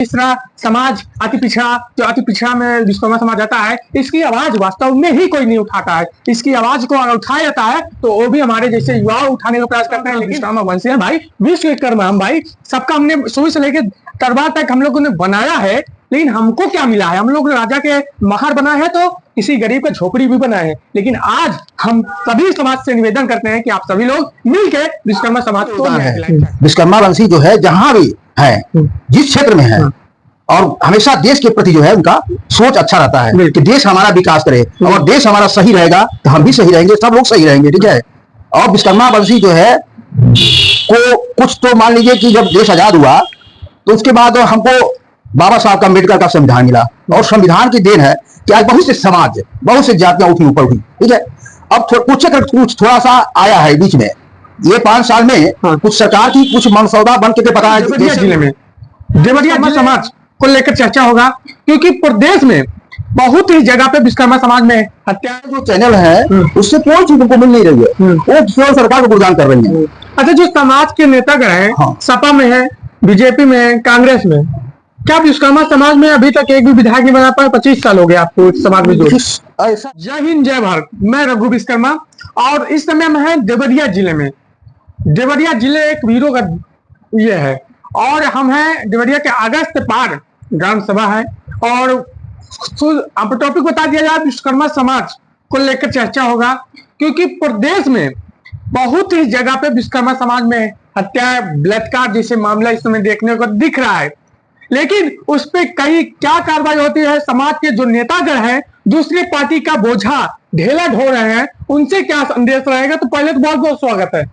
तीसरा समाज अति पिछड़ा, जो अति पिछड़ा में विश्वकर्मा समाज आता है, इसकी आवाज वास्तव में ही कोई नहीं उठाता है। इसकी आवाज को अगर उठाया जाता है तो वो भी हमारे जैसे युवा उठाने का प्रयास करते हैं। लेकिन विश्वकर्मा वंश है भाई, विश्वकर्मा हम भाई सबका हमने शुरू से लेकर तरबार तक हम लोगों ने बनाया है। लेकिन हमको क्या मिला है? हम लोग राजा के महार बनाए हैं तो किसी गरीब का झोपड़ी भी बनाए हैं। लेकिन आज हम सभी समाज से निवेदन करते हैं कि आप सभी लोग मिलकर विश्वकर्मा समाज को, विश्वकर्मा वंशी जो है जहां भी है, जिस क्षेत्र में है, और हमेशा देश के प्रति जो है उनका सोच अच्छा रहता है कि देश हमारा विकास करे, और देश हमारा सही रहेगा तो हम भी सही रहेंगे, सब लोग सही रहेंगे। ठीक है। और विश्वकर्मा वंशी जो है को कुछ तो मान लीजिए कि जब देश आजाद हुआ तो उसके बाद हमको बाबा साहब का अम्बेडकर का संविधान मिला, और संविधान की देन है कि आज बहुत से समाज, बहुत से जातियां उठी ऊपर हुई। ठीक है। अब कुछ थोड़ा सा आया है बीच में, ये 5 साल में कुछ सरकार की कुछ मसौदा बन के पता है जिले में देवरिया समाज को लेकर चर्चा होगा, क्योंकि प्रदेश में बहुत ही जगह पे विश्वकर्मा समाज में हत्या जो चैनल है उससे कोई चीज को मिल नहीं रही है, वो केवल सरकार को गुणगान कर रही है। अच्छा, जो समाज के नेतागण हैं, सपा में है, बीजेपी में है, कांग्रेस में, क्या विश्वकर्मा समाज में अभी तक एक भी विधायक नहीं बना पाए? 25 साल हो गए आपको समाज में जोड़े। जय हिंद, जय भारत। मैं रघु विश्वकर्मा, और इस समय हम हैं देवरिया जिले में। देवरिया जिले एक वीरों का ये है, और हम हैं देवरिया के अगस्त पार ग्राम सभा है। और टॉपिक बता दिया जाए, विश्वकर्मा समाज को लेकर चर्चा होगा, क्योंकि प्रदेश में बहुत ही जगह पे विश्वकर्मा समाज में हत्या, बलात्कार जैसे मामला इस समय देखने को दिख रहा है। लेकिन उस पर कई क्या कार्रवाई होती है? समाज के जो नेतागण हैं दूसरी पार्टी का बोझा ढेला ढो रहे हैं, उनसे क्या संदेश रहेगा? तो पहले तो बहुत बहुत स्वागत है।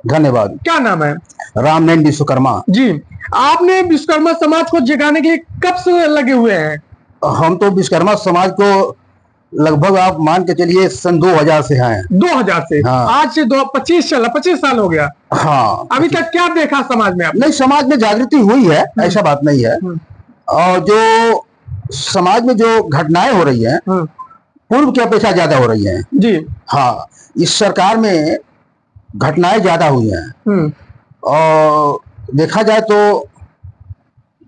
धन्यवाद। क्या नाम है? रामनयन विश्वकर्मा जी। आपने विश्वकर्मा समाज को जगाने के कब से लगे हुए हैं? हम तो विश्वकर्मा समाज को लगभग आप मान के चलिए सन 2000 से हैं। 2000 से? हाँ। आज से 25 साल हो गया। हाँ। अभी तक क्या देखा समाज में? नहीं, समाज में जागृति हुई है, ऐसा बात नहीं है। और जो समाज में जो घटनाएं हो रही हैं पूर्व की अपेक्षा ज्यादा हो रही हैं। जी हाँ, इस सरकार में घटनाएं ज्यादा हुई हैं। और देखा जाए तो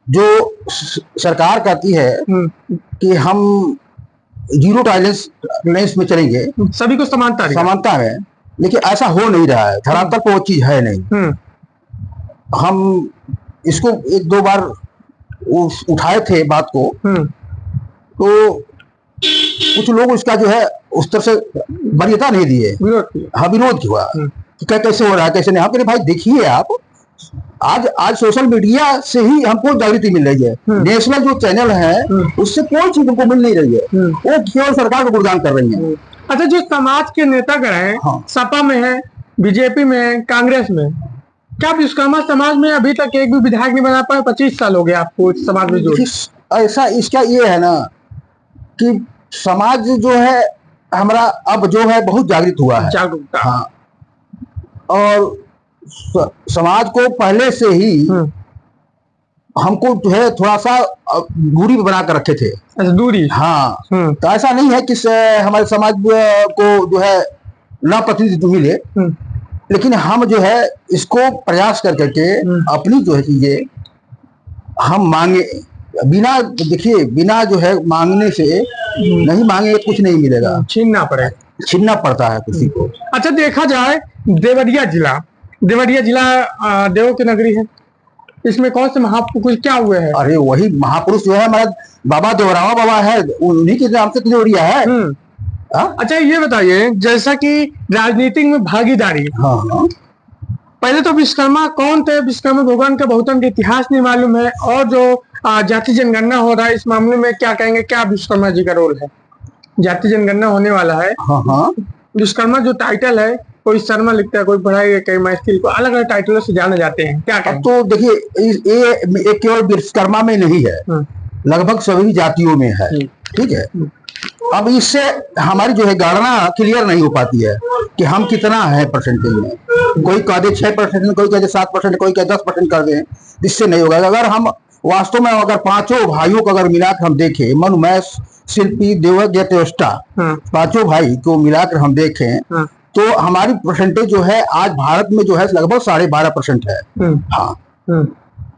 जो सरकार कहती है कि हम जीरो टॉलरेंस में चलेंगे, सभी को समानता है, लेकिन ऐसा हो नहीं रहा है। धरातल पर वो चीज है नहीं। हम इसको 1-2 बार उठाए थे बात को, तो कुछ लोग उसका जो है उस तरह से वरीयता नहीं दिए। हाँ, विरोध हुआ कि कैसे हो रहा है, कैसे नहीं। हम भाई देखिए, आप आज सोशल मीडिया से ही हमको जागृति मिल रही है। नेशनल जो चैनल है उससे कोई चीज हमको मिल नहीं रही है, वो केवल सरकार को गुणगान कर रही है। अच्छा, जो समाज के नेतागण हैं, सपा में है, बीजेपी में है, कांग्रेस में, क्या विश्वकर्मा समाज में अभी तक एक भी विधायक नहीं बना पाए? 25 साल हो गए आपको समाज में जोड़े। ऐसा इसका ये है ना कि समाज जो है हमारा अब जो है बहुत जागृत हुआ है। जागरूकता। हाँ, और समाज को पहले से ही हमको जो है थोड़ा सा दूरी बना कर रखे थे। अच्छा, दूरी। हाँ। तो ऐसा नहीं है कि हमारे समाज को जो है न प्रतिनिधित्व मिले, लेकिन हम जो है इसको प्रयास कर करके अपनी जो है चीजें हम मांगे, बिना देखिए बिना जो है मांगने से नहीं मांगे कुछ नहीं मिलेगा, छीनना पड़ता है किसी को। अच्छा, देखा जाए देवरिया जिला देवों की नगरी है, इसमें कौन से महापुरुष क्या हुए हैं? अरे वही महापुरुष जो है हमारा बाबा देवरावा बाबा है, उन्हीं के नाम से देवरिया है। अच्छा, ये बताइए, जैसा कि राजनीति में भागीदारी, पहले तो विश्वकर्मा कौन थे? विश्वकर्मा भगवान का बहुतन का इतिहास नहीं मालूम है, और जो जाति जनगणना हो रहा है इस मामले में क्या कहेंगे? क्या विश्वकर्मा जी का रोल है? जाति जनगणना होने वाला है। विश्वकर्मा जो टाइटल है, कोई शर्मा लिखता है, कोई पढ़ाई, कोई मैथिल, को अलग अलग टाइटलों से जाने जाते हैं। क्या कहें? तो देखिए, ये केवल विश्वकर्मा में नहीं है, लगभग सभी जातियों में है। ठीक है। अब इससे हमारी जो है गणना क्लियर नहीं हो पाती है कि हम कितना है परसेंटेज में। कोई कह दे 6%, कोई कह दे 7%, कोई कह 10% कर दे, इससे नहीं होगा। अगर हम वास्तव में अगर पांचों भाइयों को अगर मिलाकर हम देखें, मनु, मैथ, शिल्पी, देवज्ञ, त्योष्टा, पांचों भाई को मिलाकर हम देखें तो हमारी परसेंटेज जो है आज भारत में जो है लगभग 12.5% है। हाँ,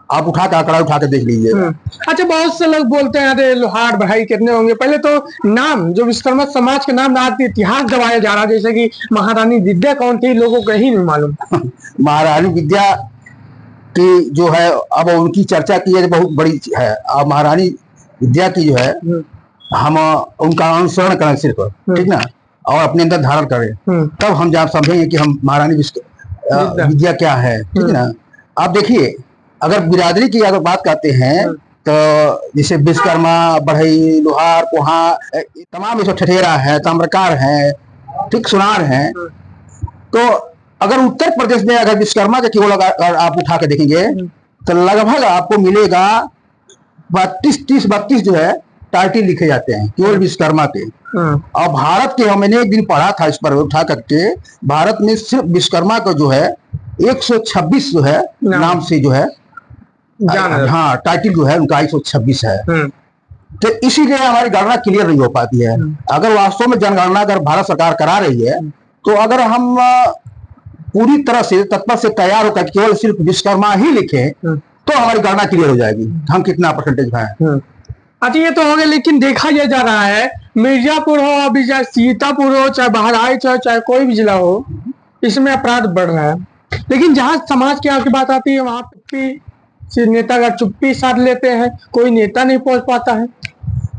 आप उठा के आंकड़ा उठा के देख लीजिए। अच्छा, बहुत से लोग बोलते हैं अरे लोहार भाई कितने होंगे। पहले तो नाम जो विश्वकर्मा समाज के नाम आज इतिहास दबाया जा रहा है, जैसे कि महारानी विद्या कौन थी लोगों को ही नहीं मालूम। महारानी विद्या की जो है अब उनकी चर्चा की है, बहुत बड़ी है। अब महारानी विद्या की जो है हम उनका अनुसरण करें सिर्फ, ठीक ना, और अपने अंदर धारण करें, तब हम जब समझेंगे कि हम महारानी विद्या क्या है, ठीक है ना। आप देखिए, अगर बिरादरी की अगर बात करते हैं तो जैसे विश्वकर्मा, बढ़ई, लोहार, कुम्हार, तमाम ये ठठेरा है, ताम्रकार है, ठीक, सुनार है। तो अगर उत्तर प्रदेश में अगर विश्वकर्मा का केवल अगर आप उठा के देखेंगे तो लगभग आपको मिलेगा 32 जो है टाइटल लिखे जाते हैं केवल विश्वकर्मा के। और भारत के, मैंने एक दिन पढ़ा था इस पर उठा करके, भारत में सिर्फ विश्वकर्मा का जो है 126 जो है नाम से जो है, हाँ, टाइटल जो है उनका 126 है। तो इसीलिए हमारी गणना क्लियर नहीं हो पाती है। अगर वास्तव में जनगणना अगर भारत सरकार करा रही है तो अगर हम पूरी तरह से तत्पर से तैयार होकर केवल सिर्फ विश्वकर्मा ही लिखे तो हमारी गणना क्लियर हो जाएगी, हम कितना परसेंटेज है। अच्छा, ये तो हो गया, लेकिन देखा यह जा रहा है मिर्जापुर हो, अभी चाहे सीतापुर हो, चाहे बहराइच हो, चाहे कोई भी जिला हो, इसमें अपराध बढ़ रहा है। लेकिन जहां समाज की आपकी बात आती है वहां चुप्पी, नेता का चुप्पी साध लेते हैं, कोई नेता नहीं पहुंच पाता है।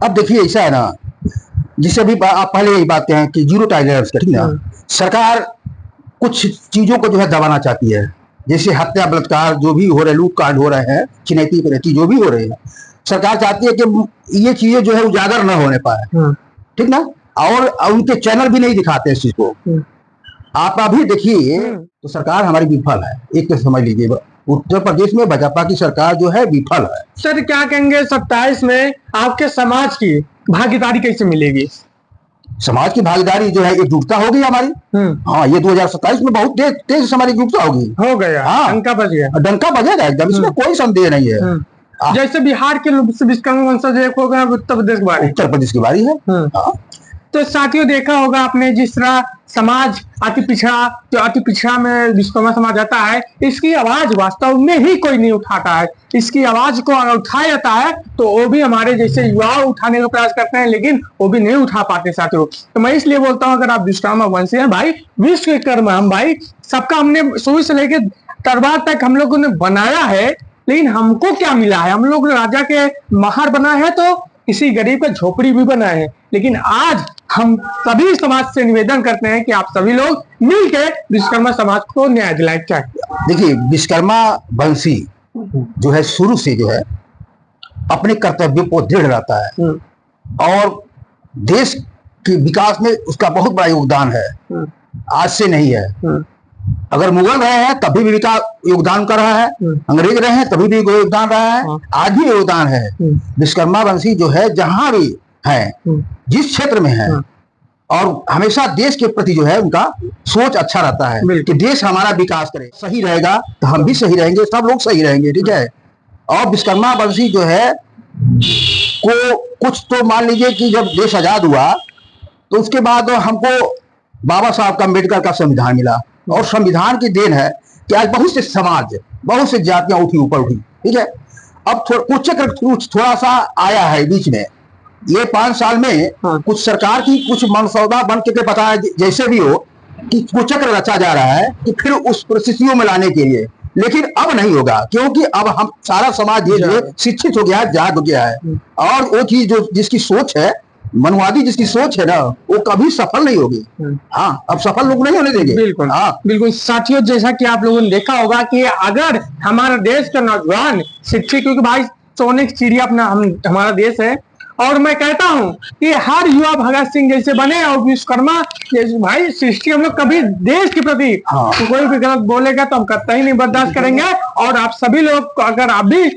अब देखिए, ऐसा है ना, जिसे अभी आप पहले यही बात कहें कि जीरो टॉलरेंस, ठीक ना, सरकार कुछ चीजों को जो है दबाना चाहती है, जैसे हत्या, बलात्कार जो भी हो रहे, लूटकांड हो रहे हैं, चिनैती पिनैती जो भी हो रहे हैं, सरकार चाहती है कि ये चीजें जो है उजागर न होने पाए, ठीक ना, और उनके चैनल भी नहीं दिखाते इस चीज को। आप अभी देखिए तो सरकार हमारी विफल है, एक तो समझ लीजिए, उत्तर प्रदेश में भाजपा की सरकार जो है विफल है। सर, क्या कहेंगे 27 में आपके समाज की भागीदारी कैसे मिलेगी? समाज की भागीदारी जो है एकजुटता होगी हमारी। हाँ, ये 2027 में बहुत तेज हमारी एकजुटता होगी। हो गया, हाँ, डंका बज गया, डंका बजेगा एकदम, इसमें कोई संदेह नहीं है। जैसे बिहार के विश्वकर्मा वंशज एक हो गया, उत्तर प्रदेश की बारी है। तो साथियों, देखा होगा आपने, जिस तरह समाज अति पिछड़ा में विश्वकर्मा समाज आता है, इसकी आवाज वास्तव में ही कोई नहीं उठाता है। इसकी आवाज को अगर उठाया जाता है तो वो भी हमारे जैसे युवा उठाने का प्रयास करते हैं, लेकिन वो भी नहीं उठा पाते साथियों। तो मैं इसलिए बोलता हूँ, अगर आप विश्वकर्मा वंशी हैं भाई, विश्वकर्मा हम भाई सबका, हमने शुरू से लेकर तरबार तक हम लोगों ने बनाया है, लेकिन हमको क्या मिला है? हम लोग राजा के महार बनाए हैं तो किसी गरीब का झोपड़ी भी बनाए हैं। लेकिन आज हम सभी समाज से निवेदन करते हैं कि आप सभी लोग मिलकर विश्वकर्मा समाज को न्याय दिलाएं। क्या देखिए, विश्वकर्मा वंशी जो है शुरू से जो है अपने कर्तव्य को दृढ़ रहता है और देश के विकास में उसका बहुत बड़ा योगदान है, आज से नहीं है। अगर मुगल रहे हैं तभी भी विकास योगदान कर रहा है, अंग्रेज रहे हैं तभी भी योगदान रहा है, आज भी योगदान है। विश्वकर्मा वंशी जो है जहां भी है, जिस क्षेत्र में है, और हमेशा देश के प्रति जो है उनका सोच अच्छा रहता है कि देश हमारा विकास करे, सही रहेगा तो हम भी सही रहेंगे, सब लोग सही रहेंगे, ठीक है। और विश्वकर्मा वंशी जो है को कुछ तो मान लीजिए कि जब देश आजाद हुआ तो उसके बाद हमको बाबा साहब अम्बेडकर का संविधान मिला, और संविधान की देन है कि आज बहुत से समाज, बहुत से जातियां उठी, ऊपर उठी, ठीक है। अब कुछ थोड़ा सा आया है बीच में, ये 5 साल में कुछ सरकार की कुछ मनसौदा बन के बताया, जैसे भी हो, कि कुचक्र रचा जा रहा है कि फिर उस परिस्थितियों में लाने के लिए, लेकिन अब नहीं होगा, क्योंकि अब हम सारा समाज ये शिक्षित हो गया है, जाग गया है, और वो चीज जो जिसकी सोच है, मनवादी जिसकी सोच है ना, वो कभी सफल नहीं होगी। हाँ, अब सफल लोग नहीं होने देंगे। बिल्कुल, हाँ, बिल्कुल साथियों, जैसा कि आप लोगों ने देखा होगा कि अगर हमारा देश का नौजवान शिक्षित, क्योंकि भाई सोने की चिड़िया अपना हमारा देश है, और मैं कहता हूं कि हर युवा भगत सिंह जैसे बने और विश्वकर्मा जैसे भाई सृष्टि, हम लोग कभी देश के प्रति कोई भी गलत बोलेगा तो हम कतई नहीं बर्दाश्त करेंगे। और आप सभी लोग को, अगर आप भी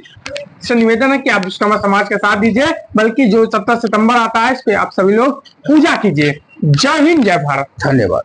से निवेदन है कि आप विश्वकर्मा समाज का साथ दीजिए, बल्कि जो 17 सितंबर आता है इस पे आप सभी लोग पूजा कीजिए। जय हिंद, जय भारत, धन्यवाद।